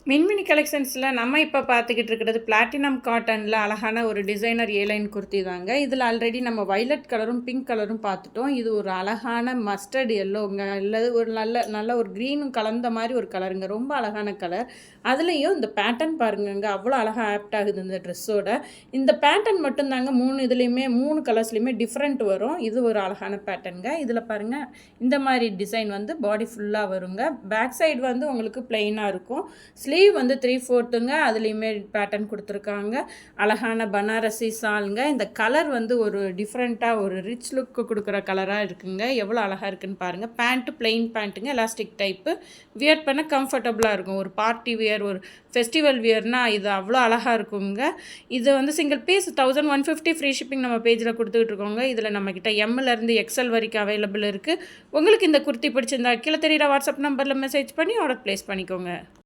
மின்மினி கலெக்ஷன்ஸில் நம்ம இப்போ பார்த்துக்கிட்டு இருக்கிறது பிளாட்டினம் காட்டனில் அழகான ஒரு டிசைனர் ஏலைன் குர்த்தி தாங்க. இதில் ஆல்ரெடி நம்ம வைலட் கலரும் பிங்க் கலரும் பார்த்துட்டோம். இது ஒரு அழகான மஸ்டர்ட் எல்லோங்க, அல்லது ஒரு நல்ல நல்ல ஒரு க்ரீனும் கலந்த மாதிரி ஒரு கலருங்க. ரொம்ப அழகான கலர். அதுலேயும் இந்த பேட்டர்ன் பாருங்கங்க, அவ்வளோ அழகாக ஆப்ட் ஆகுது இந்த ட்ரெஸ்ஸோட. இந்த பேட்டர்ன் மட்டும்தாங்க 3 இதுலேயுமே 3 கலர்ஸ்லேயுமே டிஃப்ரெண்ட் வரும். இது ஒரு அழகான பேட்டர்னுங்க. இதில் பாருங்கள், இந்த மாதிரி டிசைன் வந்து பாடி ஃபுல்லாக வருங்க. பேக் சைடு வந்து உங்களுக்கு பிளெயினாக இருக்கும். ஸ்லீவ் வந்து 3/4ங்க. அதுலேயுமே பேட்டர்ன் கொடுத்துருக்காங்க. அழகான பனாரசி சால்ங்க. இந்த கலர் வந்து ஒரு டிஃப்ரெண்ட்டாக ஒரு ரிச் லுக்கு கொடுக்குற கலராக இருக்குங்க. எவ்வளோ அழகாக இருக்குன்னு பாருங்கள். பேண்ட்டு பிளெயின் பேண்ட்டுங்க, எலாஸ்டிக் டைப்பு. வியர் பண்ண கம்ஃபர்டபுளாக இருக்கும். ஒரு பார்ட்டி வியர், ஒரு ஃபெஸ்டிவல் வியர்னால் இது அவ்வளோ அழகாக இருக்குங்க. இது வந்து சிங்கிள் பீஸ் 1150 ஃப்ரீ ஷிப்பிங் நம்ம பேஜில் கொடுத்துக்கிட்டு இருக்கோங்க. இதில் நம்மக்கிட்ட எம்மிலேருந்து எக்ஸல் வரைக்கும் அவைலபிள் இருக்குது. உங்களுக்கு இந்த குர்த்தி பிடிச்சிருந்தா கீழே தெரியுற வாட்ஸ்அப் நம்பரில் மெசேஜ் பண்ணி ஆர்டர் ப்ளேஸ் பண்ணிக்கோங்க.